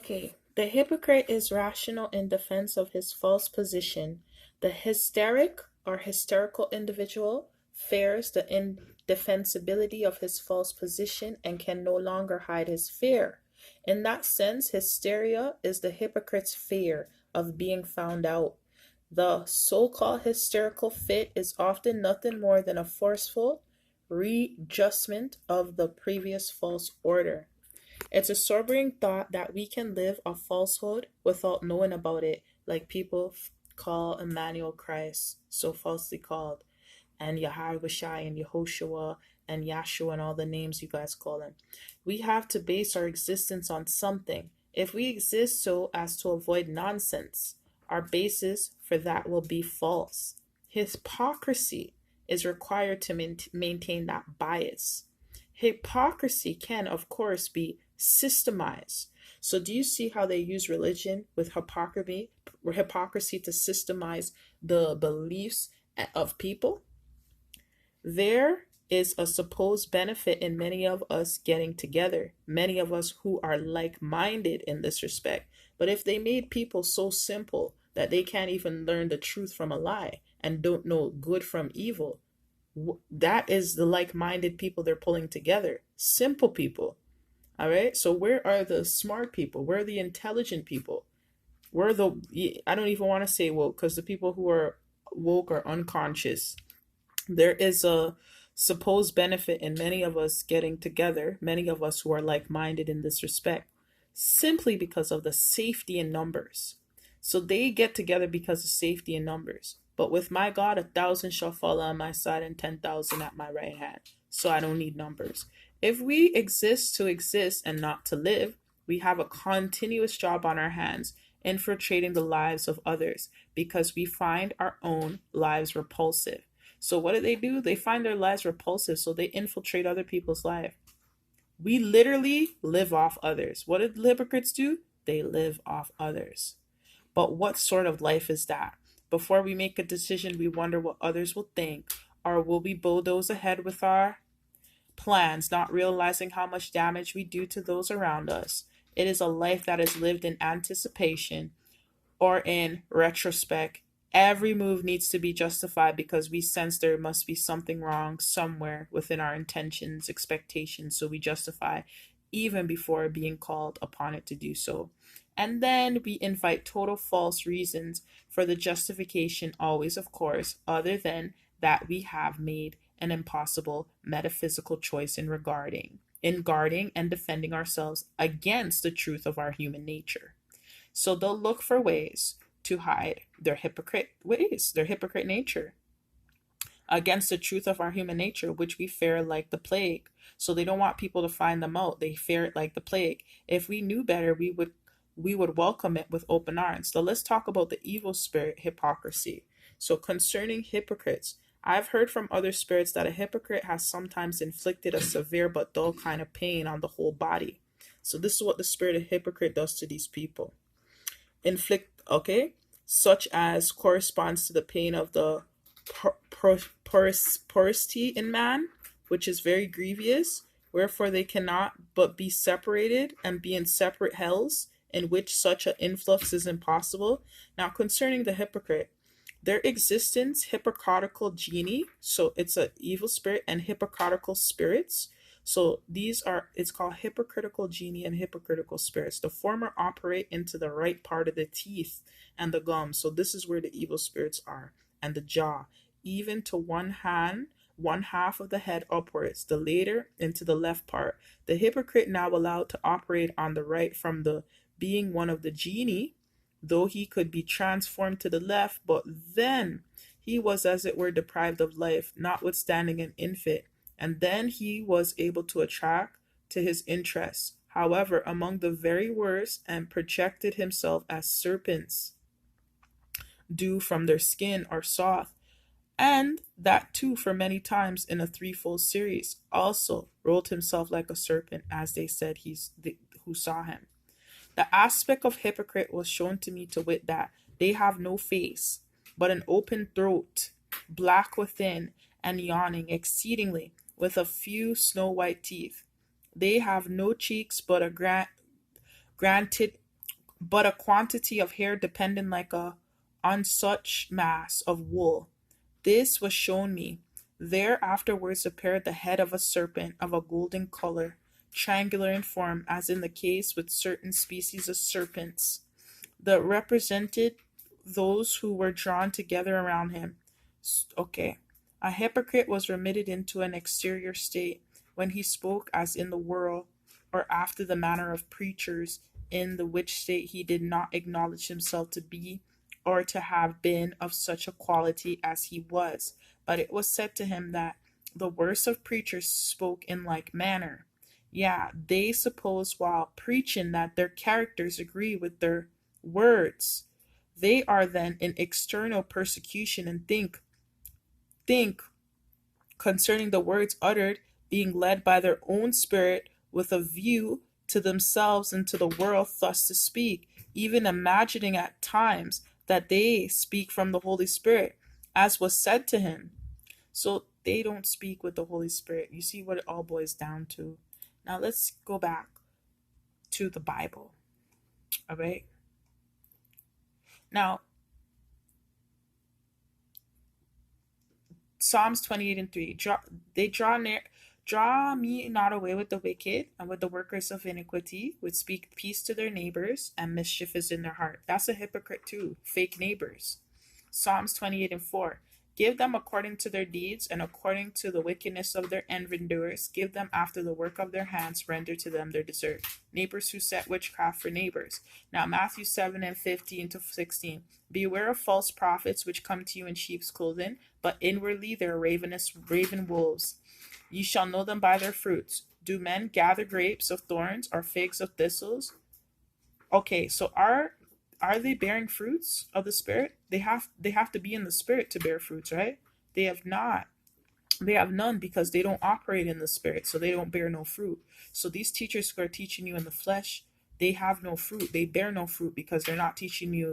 Okay. The hypocrite is rational in defense of his false position. The hysteric or hysterical individual fears the indefensibility of his false position and can no longer hide his fear. In that sense, hysteria is the hypocrite's fear of being found out. The so called hysterical fit is often nothing more than a forceful readjustment of the previous false order. It's a sobering thought that we can live a falsehood without knowing about it, like people call Emmanuel Christ, so falsely called, and Yahweh and Yehoshua and Yahshua and all the names you guys call him. We have to base our existence on something. If we exist so as to avoid nonsense, our basis for that will be false. Hypocrisy is required to maintain that bias. Hypocrisy can, of course, be systemized. So, do you see how they use religion with hypocrisy to systemize the beliefs of people? There is a supposed benefit in many of us getting together, many of us who are like minded in this respect. But if they made people so simple that they can't even learn the truth from a lie and don't know good from evil, that is the like minded people they're pulling together. Simple people. All right. So, where are the smart people? Where are the intelligent people? Where are I don't even want to say woke because the people who are woke are unconscious. There is a supposed benefit in many of us getting together, many of us who are like minded in this respect, simply because of the safety in numbers. So they get together because of safety in numbers. But with my God, 1,000 shall fall on my side and 10,000 at my right hand. So I don't need numbers. If we exist to exist and not to live, we have a continuous job on our hands, infiltrating the lives of others because we find our own lives repulsive. So what do? They find their lives repulsive, so they infiltrate other people's life. We literally live off others. What did the hypocrites do? They live off others. But what sort of life is that? Before we make a decision, we wonder what others will think, or will we bulldoze ahead with our plans, not realizing how much damage we do to those around us. It is a life that is lived in anticipation or in retrospect. Every move needs to be justified because we sense there must be something wrong somewhere within our intentions, expectations, so we justify even before being called upon it to do so. And then we invite total false reasons for the justification, always, of course, other than that we have made an impossible metaphysical choice in guarding and defending ourselves against the truth of our human nature. So they'll look for ways to hide their hypocrite nature against the truth of our human nature, which we fear like the plague. So they don't want people to find them out. They fear it like the plague. If we knew better, we would welcome it with open arms. So let's talk about the evil spirit hypocrisy. So concerning hypocrites, I've heard from other spirits that a hypocrite has sometimes inflicted a severe but dull kind of pain on the whole body. So this is what the spirit of hypocrite does to these people. Inflict, okay, such as corresponds to the pain of the porosity in man, which is very grievous, wherefore they cannot but be separated and be in separate hells, in which such an influx is impossible. Now, concerning the hypocrite, their existence, hypocritical genie, so it's an evil spirit, and hypocritical spirits. So it's called hypocritical genie and hypocritical spirits. The former operate into the right part of the teeth and the gums. So this is where the evil spirits are, and the jaw, even to one half of the head upwards, the later into the left part. The hypocrite now allowed to operate on the right from the being one of the genie, though he could be transformed to the left, but then he was as it were deprived of life, notwithstanding an infant, and then he was able to attract to his interests. However, among the very worst, and projected himself as serpents do from their skin or soft, and that too for many times in a threefold series, also rolled himself like a serpent, as they said who saw him. The aspect of hypocrite was shown to me to wit that they have no face, but an open throat, black within, and yawning exceedingly, with a few snow white teeth. They have no cheeks, but a granted but a quantity of hair depending like a on such mass of wool. This was shown me. There afterwards appeared the head of a serpent of a golden color, triangular in form, as in the case with certain species of serpents, that represented those who were drawn together around him. Okay. A hypocrite was remitted into an exterior state when he spoke as in the world, or after the manner of preachers, in the which state he did not acknowledge himself to be or to have been of such a quality as he was. But it was said to him that the worst of preachers spoke in like manner. Yeah, they suppose while preaching that their characters agree with their words. They are then in external persecution and think concerning the words uttered, being led by their own spirit with a view to themselves and to the world thus to speak, even imagining at times that they speak from the Holy Spirit, as was said to him. So they don't speak with the Holy Spirit. You see what it all boils down to. Now let's go back to the Bible. All right. Now, Psalms 28 and 3. They draw me not away with the wicked and with the workers of iniquity, which speak peace to their neighbors, and mischief is in their heart. That's a hypocrite too. Fake neighbors. Psalms 28 and 4. Give them according to their deeds and according to the wickedness of their evildoers. Give them after the work of their hands. Render to them their desert. Neighbors who set witchcraft for neighbors. Now Matthew 7 and 15 to 16. Beware of false prophets which come to you in sheep's clothing, but inwardly they are raven wolves. Ye shall know them by their fruits. Do men gather grapes of thorns or figs of thistles? Okay, so are they bearing fruits of the Spirit? They have to be in the Spirit to bear fruits, right? They have not. They have none because they don't operate in the Spirit, so they don't bear no fruit. So these teachers who are teaching you in the flesh, they have no fruit. They bear no fruit because they're not teaching you